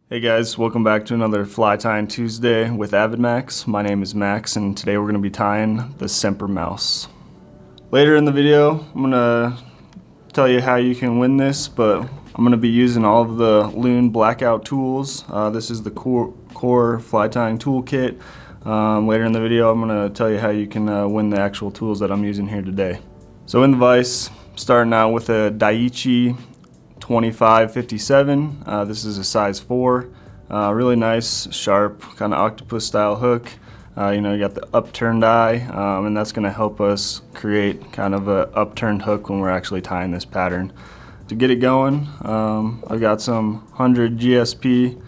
Hey guys, welcome back to another Fly Tying Tuesday with AvidMax. My name is Max and today we're going to be tying the Sempermouse. Later in the video, I'm going to tell you how you can win this, but I'm going to be using all of the Loon blackout tools. This is the core fly tying toolkit. Later in the video, I'm going to tell you how you can win the actual tools that I'm using here today. So in the vise, starting out with a Daiichi 2557. This is a size 4. Really nice, sharp, kind of octopus style hook. You got the upturned eye, and that's going to help us create kind of a upturned hook when we're actually tying this pattern. To get it going, I've got some 100 GSP.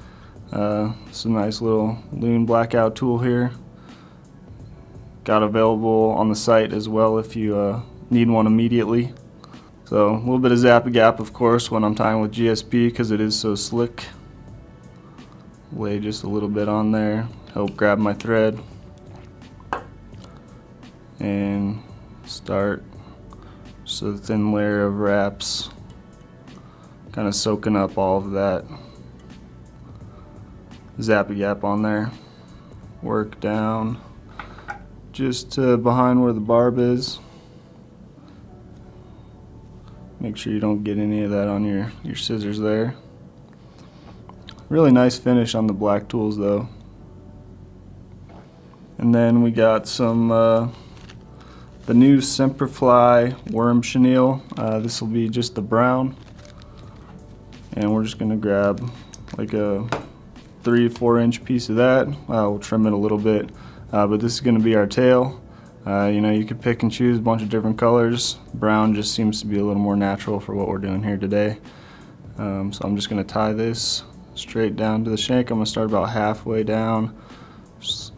It's a nice little Loon blackout tool here. Got available on the site as well if you need one immediately. So a little bit of Zap-a-Gap, of course, when I'm tying with GSP because it is so slick. Lay just a little bit on there, help grab my thread, and start just a thin layer of wraps, kind of soaking up all of that Zap-a-Gap on there. Work down just to behind where the barb is. Make sure you don't get any of that on your scissors there. Really nice finish on the black tools though. And then we got some the new Semperfli worm chenille. This will be just the brown. And we're just going to grab like a 3-4 inch piece of that. We'll trim it a little bit. But this is going to be our tail. You could pick and choose a bunch of different colors. Brown just seems to be a little more natural for what we're doing here today. So I'm just going to tie this straight down to the shank. I'm going to start about halfway down. Just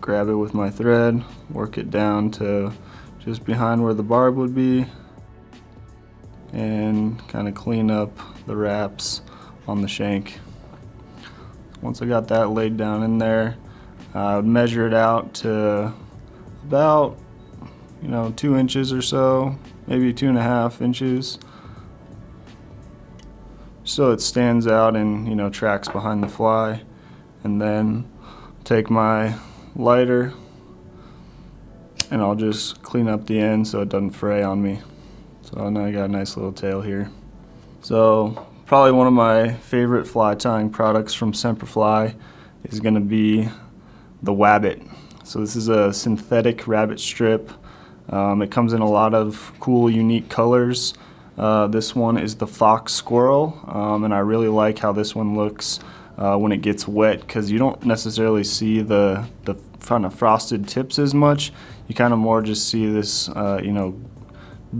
grab it with my thread, work it down to just behind where the barb would be, and kind of clean up the wraps on the shank. Once I got that laid down in there, I would measure it out to about 2 inches or so, maybe 2.5 inches, so it stands out and tracks behind the fly. And then take my lighter and I'll just clean up the end so it doesn't fray on me. So now I got a nice little tail here. So probably one of my favorite fly tying products from Semperfli is going to be the Wabit. So this is a synthetic rabbit strip. It comes in a lot of cool, unique colors. This one is the Fox Squirrel, and I really like how this one looks when it gets wet because you don't necessarily see the kind of frosted tips as much. You kind of more just see this,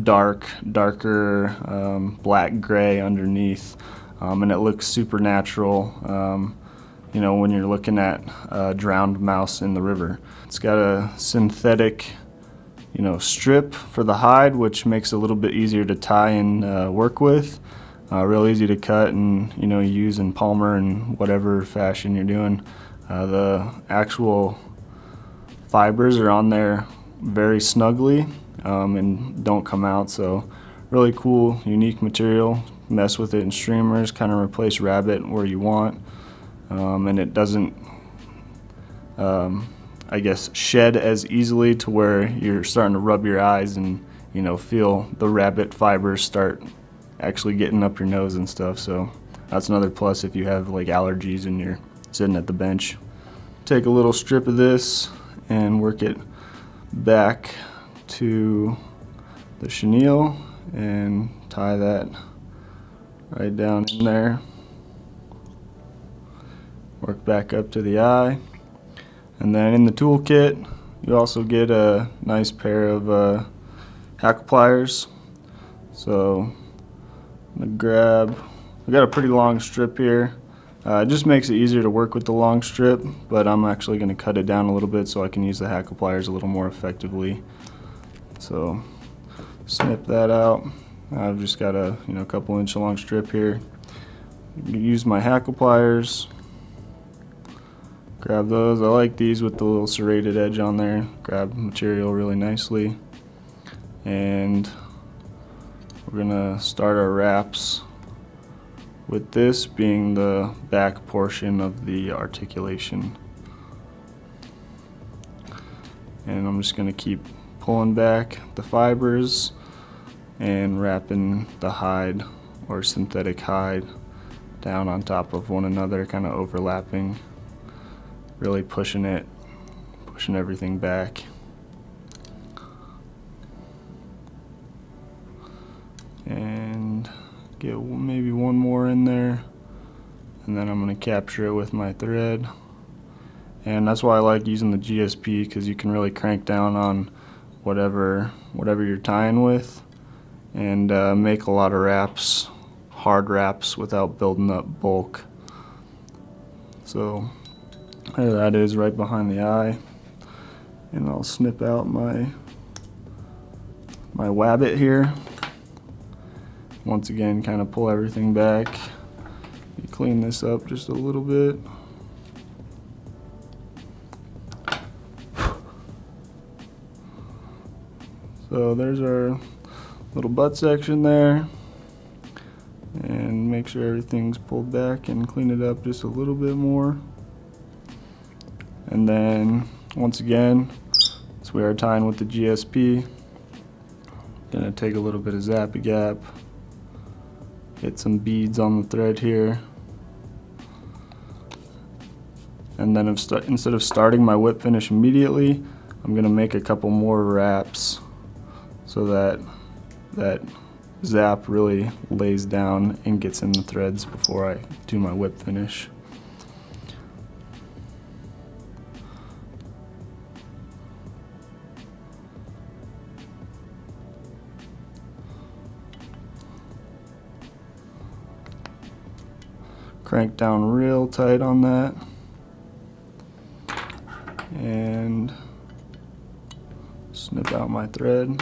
darker, black gray underneath, and it looks super natural. When you're looking at a drowned mouse in the river. It's got a synthetic, strip for the hide, which makes it a little bit easier to tie and work with. Real easy to cut and, use in palmer and whatever fashion you're doing. The actual fibers are on there very snugly and don't come out, so really cool, unique material. Mess with it in streamers, kind of replace rabbit where you want. And it doesn't, shed as easily to where you're starting to rub your eyes and, feel the rabbit fibers start actually getting up your nose and stuff. So that's another plus if you have like allergies and you're sitting at the bench. Take a little strip of this and work it back to the chenille and tie that right down in there. Work back up to the eye, and then in the toolkit you also get a nice pair of hackle pliers. So I'm gonna grab, I got a pretty long strip here. It just makes it easier to work with the long strip, but I'm actually going to cut it down a little bit so I can use the hackle pliers a little more effectively. So snip that out. I've just got a couple inch long strip here. Use my hackle pliers. Grab those. I like these with the little serrated edge on there. Grab material really nicely. And we're gonna start our wraps with this being the back portion of the articulation. And I'm just gonna keep pulling back the fibers and wrapping the hide or synthetic hide down on top of one another, kind of overlapping, really pushing everything back. And get maybe one more in there, and then I'm going to capture it with my thread. And that's why I like using the GSP, because you can really crank down on whatever you're tying with, and make a lot of wraps, hard wraps, without building up bulk. So there that is, right behind the eye. And I'll snip out my Wabit here. Once again, kind of pull everything back. You clean this up just a little bit. So there's our little butt section there. And make sure everything's pulled back and clean it up just a little bit more. And then, once again, as we are tying with the GSP, gonna take a little bit of Zap-a-Gap. Get some beads on the thread here, and then instead of starting my whip finish immediately, I'm gonna make a couple more wraps so that zap really lays down and gets in the threads before I do my whip finish. Crank down real tight on that, and snip out my thread.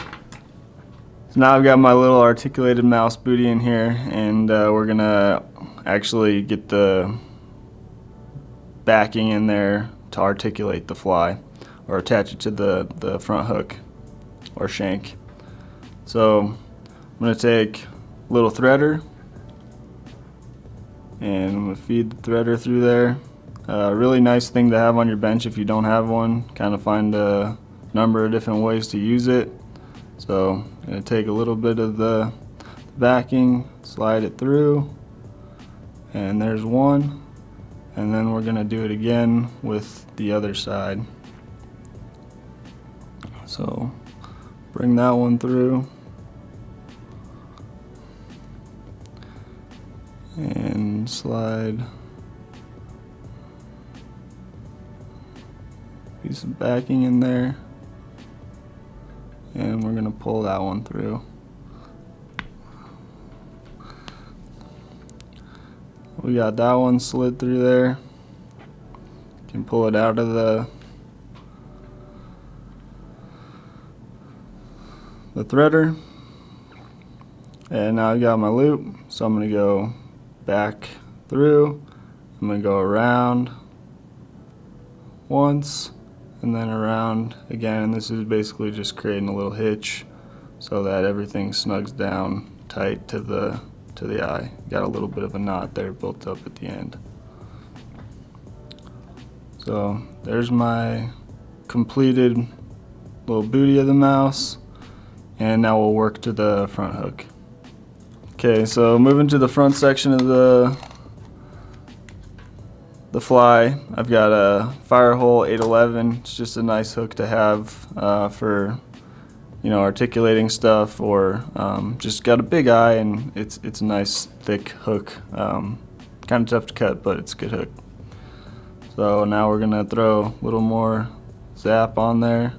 So now I've got my little articulated mouse booty in here, and we're gonna actually get the backing in there to articulate the fly, or attach it to the front hook or shank. So I'm gonna take a little threader, and I'm going to feed the threader through there. Really nice thing to have on your bench if you don't have one. Kind of find a number of different ways to use it. So I'm going to take a little bit of the backing, slide it through, and there's one. And then we're going to do it again with the other side. So bring that one through. And slide a piece of backing in there, and we're going to pull that one through. We got that one slid through there. You can pull it out of the threader, and now I've got my loop, so I'm going to go back through. I'm going to go around once and then around again, and this is basically just creating a little hitch so that everything snugs down tight to the eye. Got a little bit of a knot there built up at the end. So there's my completed little booty of the mouse, and now we'll work to the front hook. Okay, so moving to the front section of the fly, I've got a Firehole 811. It's just a nice hook to have for articulating stuff, or just got a big eye and it's a nice thick hook. Kind of tough to cut, but it's a good hook. So now we're gonna throw a little more Zap on there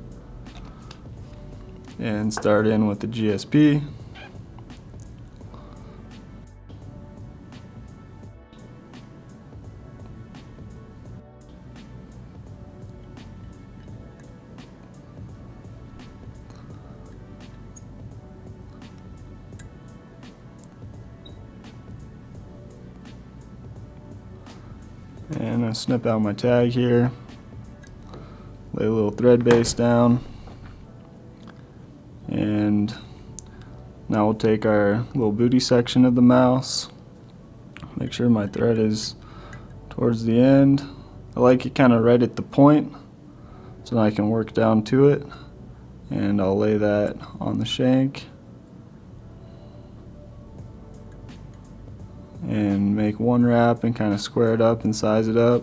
and start in with the GSP. And I snip out my tag here, lay a little thread base down, and now we'll take our little booty section of the mouse, make sure my thread is towards the end. I like it kind of right at the point so I can work down to it, and I'll lay that on the shank and make one wrap and kind of square it up and size it up,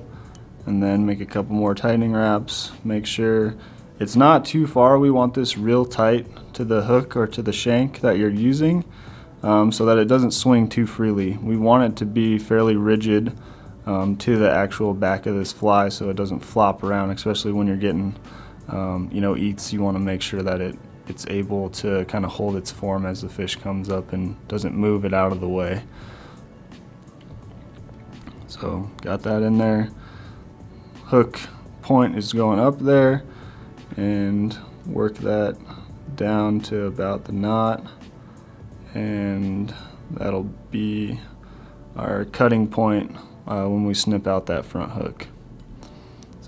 and then make a couple more tightening wraps. Make sure it's not too far. We want this real tight to the hook or to the shank that you're using, so that it doesn't swing too freely. We want it to be fairly rigid to the actual back of this fly so it doesn't flop around, especially when you're getting eats. You want to make sure that it's able to kind of hold its form as the fish comes up and doesn't move it out of the way. So got that in there. Hook point is going up there, and work that down to about the knot, and that'll be our cutting point when we snip out that front hook.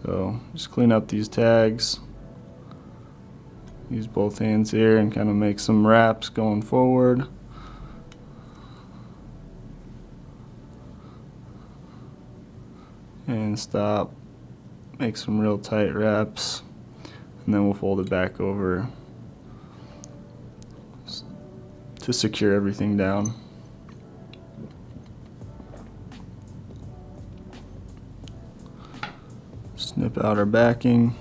So just clean up these tags, use both hands here and kind of make some wraps going forward. And stop, make some real tight wraps, and then we'll fold it back over to secure everything down. Snip out our backing.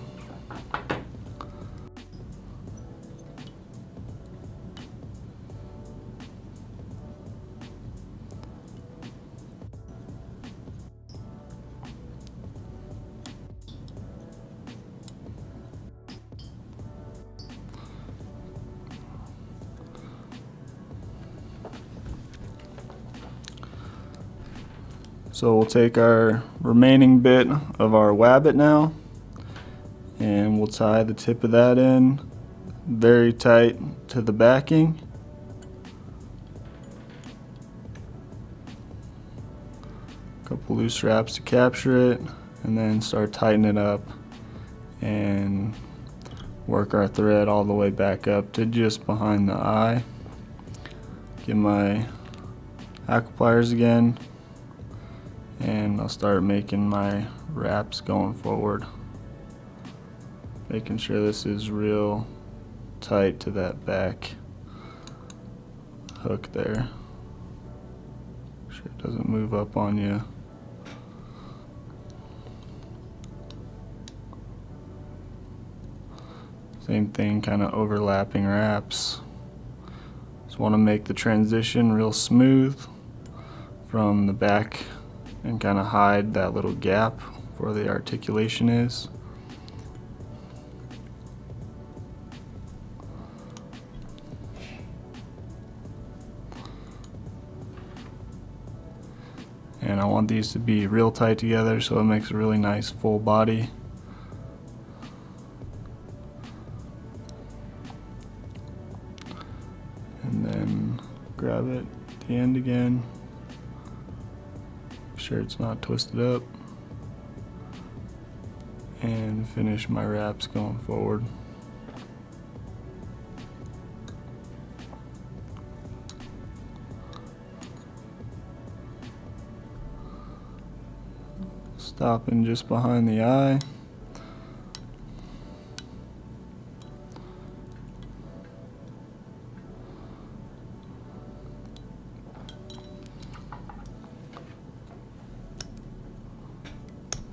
So we'll take our remaining bit of our Wabit now, and we'll tie the tip of that in very tight to the backing. A couple loose wraps to capture it, and then start tightening it up and work our thread all the way back up to just behind the eye. Get my pliers again, and I'll start making my wraps going forward, making sure this is real tight to that back hook there. Make sure it doesn't move up on you. Same thing, kind of overlapping wraps. Just want to make the transition real smooth from the back and kind of hide that little gap where the articulation is. And I want these to be real tight together so it makes a really nice full body. And then grab it at the end again. Make sure it's not twisted up. And finish my wraps going forward. Stopping just behind the eye.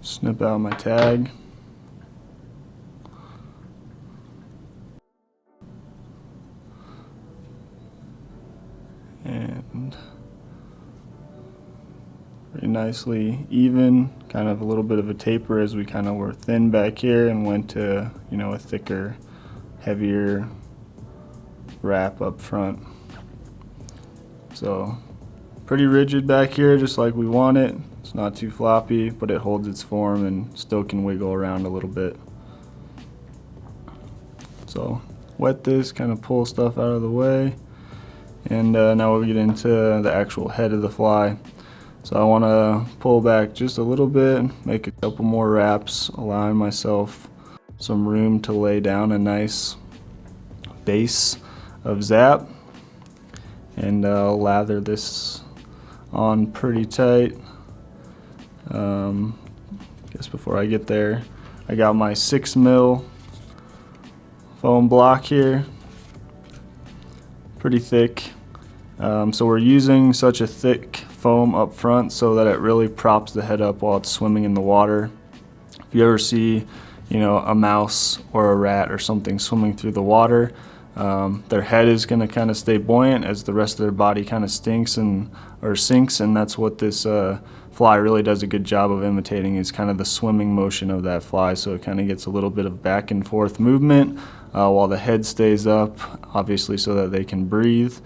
Snip out my tag. and very nicely even, kind of a little bit of a taper as we kind of were thin back here and went to, you know, a thicker, heavier wrap up front. So pretty rigid back here, just like we want it. It's not too floppy, but it holds its form and still can wiggle around a little bit. So wet this, kind of pull stuff out of the way, and now we'll get into the actual head of the fly. So I want to pull back just a little bit, make a couple more wraps, allowing myself some room to lay down a nice base of Zap, and lather this on pretty tight. Guess before I get there, I got my 6mm foam block here, pretty thick. So we're using such a thick foam up front so that it really props the head up while it's swimming in the water. If you ever see, you know, a mouse or a rat or something swimming through the water, their head is going to kind of stay buoyant as the rest of their body kind of sinks, and that's what this fly really does a good job of imitating, is kind of the swimming motion of that fly. So it kind of gets a little bit of back and forth movement while the head stays up, obviously so that they can breathe.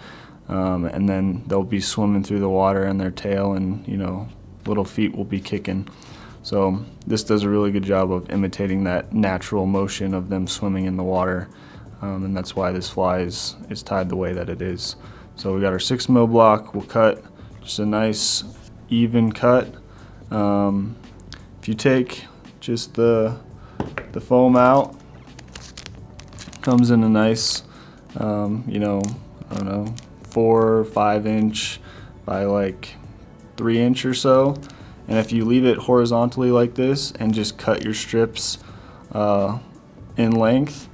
And then they'll be swimming through the water, and their tail and, you know, little feet will be kicking. So this does a really good job of imitating that natural motion of them swimming in the water, and that's why this fly is tied the way that it is. So we got our 6mm block. We'll cut just a nice even cut. If you take just the foam out, comes in a nice, you know, I don't know, 4 or 5 inch by like 3 inch or so. And if you leave it horizontally like this and just cut your strips in length,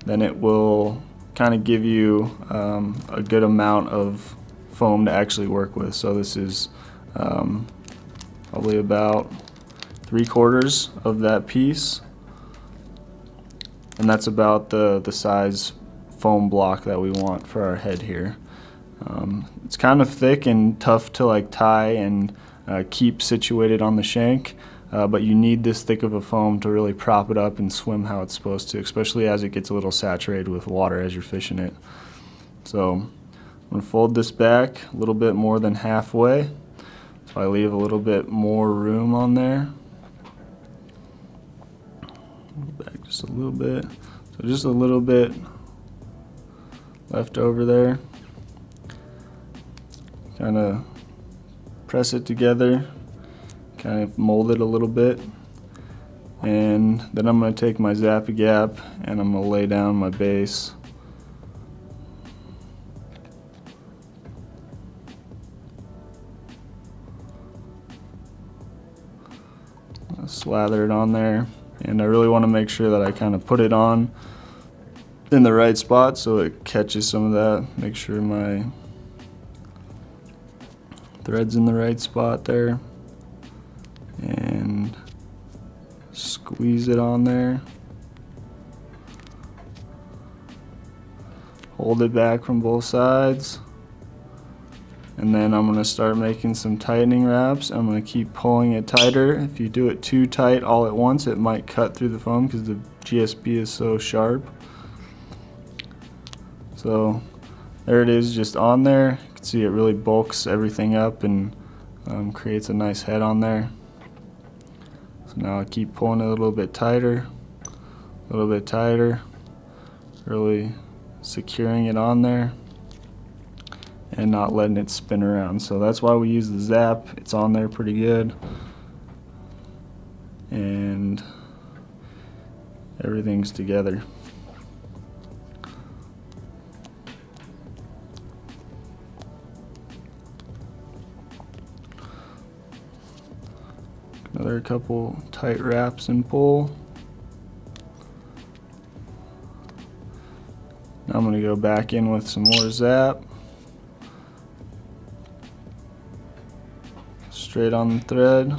then it will kind of give you a good amount of foam to actually work with. So this is probably about 3/4 of that piece, and that's about the size foam block that we want for our head here. It's kind of thick and tough to like tie and keep situated on the shank, but you need this thick of a foam to really prop it up and swim how it's supposed to, especially as it gets a little saturated with water as you're fishing it. So I'm going to fold this back a little bit more than halfway, so I leave a little bit more room on there. Back just a little bit, so just a little bit left over there. Kind of press it together, kind of mold it a little bit, and then I'm going to take my Zap-a-Gap and I'm going to lay down my base. I'll slather it on there, and I really want to make sure that I kind of put it on in the right spot so it catches some of that. Make sure my thread's in the right spot there, and squeeze it on there. Hold it back from both sides, and then I'm going to start making some tightening wraps. I'm going to keep pulling it tighter. If you do it too tight all at once, it might cut through the foam because the GSP is so sharp. So there it is, just on there. You can see it really bulks everything up and creates a nice head on there. So now I keep pulling it a little bit tighter, really securing it on there and not letting it spin around. So that's why we use the Zap. It's on there pretty good, and everything's together. Another couple tight wraps and pull. Now I'm going to go back in with some more Zap. Straight on the thread.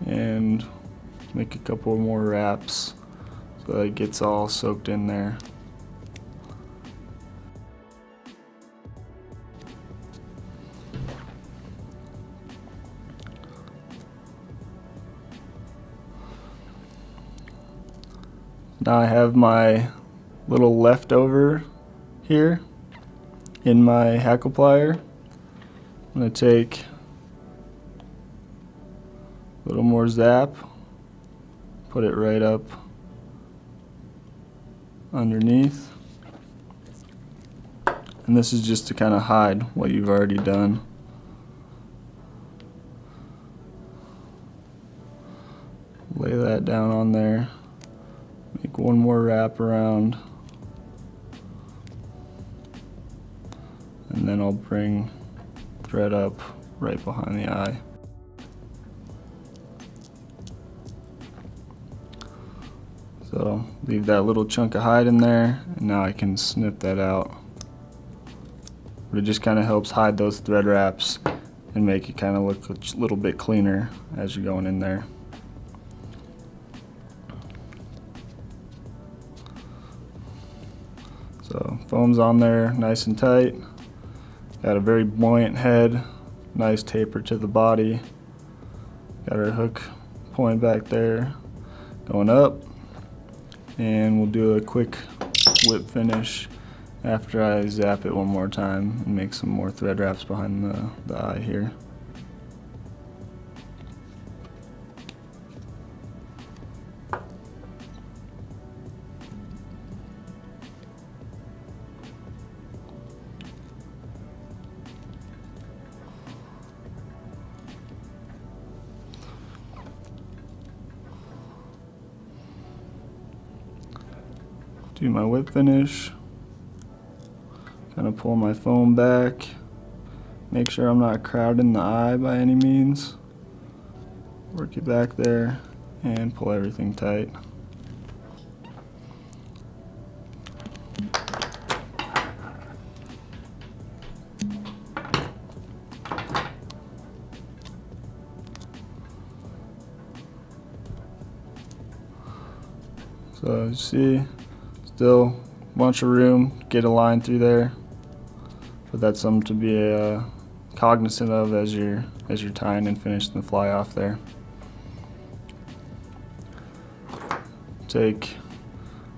And make a couple more wraps so that it gets all soaked in there. Now I have my little leftover here in my hackle plier. I'm going to take a little more zap, put it right up underneath. And this is just to kind of hide what you've already done. Lay that down on there. Make one more wrap around. And then I'll bring thread up right behind the eye. So leave that little chunk of hide in there, and now I can snip that out. But it just kind of helps hide those thread wraps and make it kind of look a little bit cleaner as you're going in there. So foam's on there nice and tight. Got a very buoyant head, nice taper to the body. Got our hook point back there going up. And we'll do a quick whip finish after I zap it one more time and make some more thread wraps behind the eye here. Do my whip finish, kind of pull my foam back, make sure I'm not crowding the eye by any means. Work it back there and pull everything tight. So as you see, still a bunch of room, get a line through there, but that's something to be cognizant of as you're tying and finishing the fly off there. Take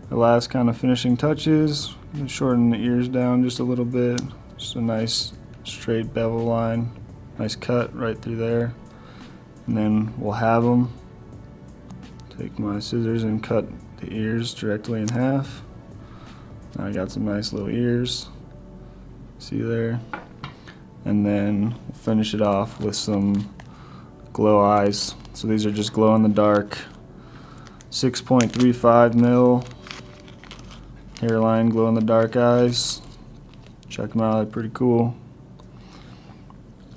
the last kind of finishing touches, shorten the ears down just a little bit, just a nice straight bevel line, nice cut right through there, and then we'll have them. Take my scissors and cut the ears directly in half. Now I got some nice little ears, see there, and then we'll finish it off with some glow eyes. So these are just glow in the dark 6.35 mil hairline glow in the dark eyes. Check them out, they're pretty cool.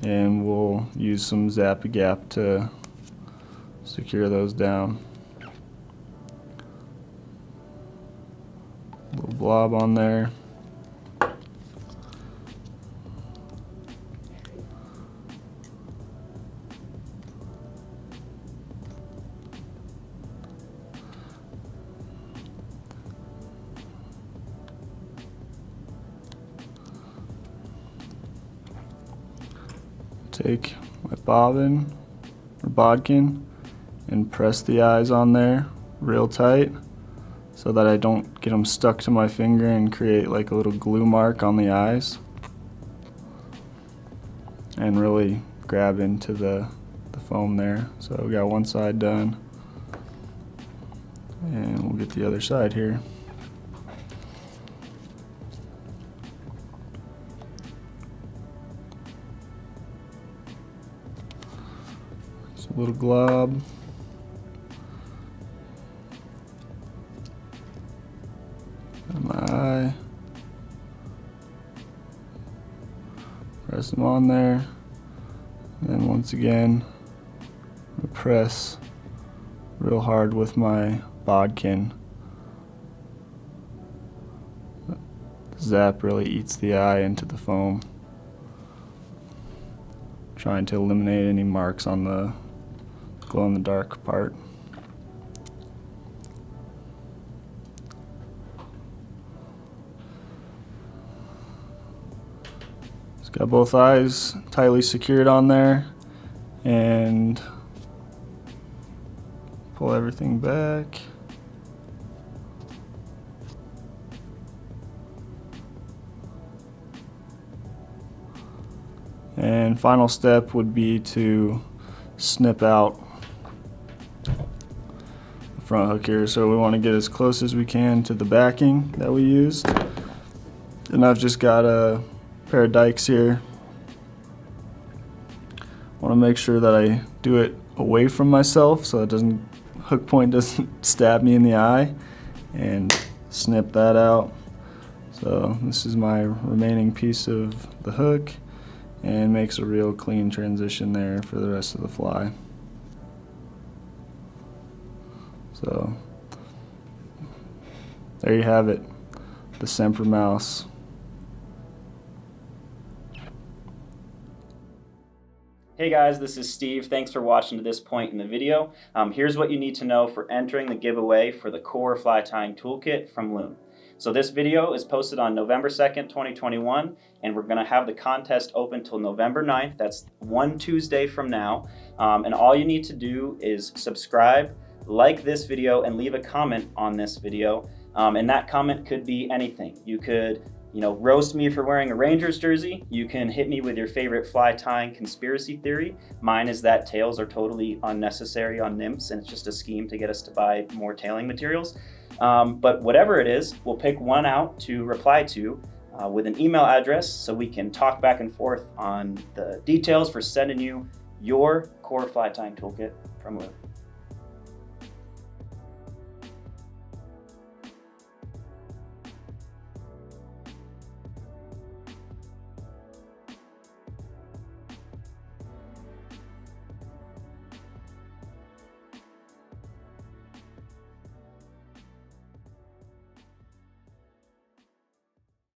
And we'll use some Zap-a-Gap to secure those down. Little blob on there. Take my bobbin or bodkin and press the eyes on there real tight so that I don't get them stuck to my finger and create like a little glue mark on the eyes, and really grab into the foam there. So we got one side done, and we'll get the other side here. Just a little glob. My eye. Press them on there. And then once again, press real hard with my bodkin. The zap really eats the eye into the foam, trying to eliminate any marks on the glow in the dark part. Got both eyes tightly secured on there, and pull everything back. And final step would be to snip out the front hook here. So we want to get as close as we can to the backing that we used. And I've just got a pair of dikes here. I want to make sure that I do it away from myself so it hook point doesn't stab me in the eye, and snip that out. So this is my remaining piece of the hook, and makes a real clean transition there for the rest of the fly. So there you have it, the Sempermouse. Hey guys, this is Steve. Thanks for watching to this point in the video. Here's what you need to know for entering the giveaway for the Core Fly Tying Toolkit from Loon. So this video is posted on November 2nd, 2021, and we're gonna have the contest open till November 9th. That's one Tuesday from now. And all you need to do is subscribe, like this video, and leave a comment on this video. And that comment could be anything. You could roast me for wearing a Rangers jersey. You can hit me with your favorite fly tying conspiracy theory. Mine is that tails are totally unnecessary on nymphs, and it's just a scheme to get us to buy more tailing materials. But whatever it is, we'll pick one out to reply to with an email address so we can talk back and forth on the details for sending you your Core Fly Tying Toolkit from Loon.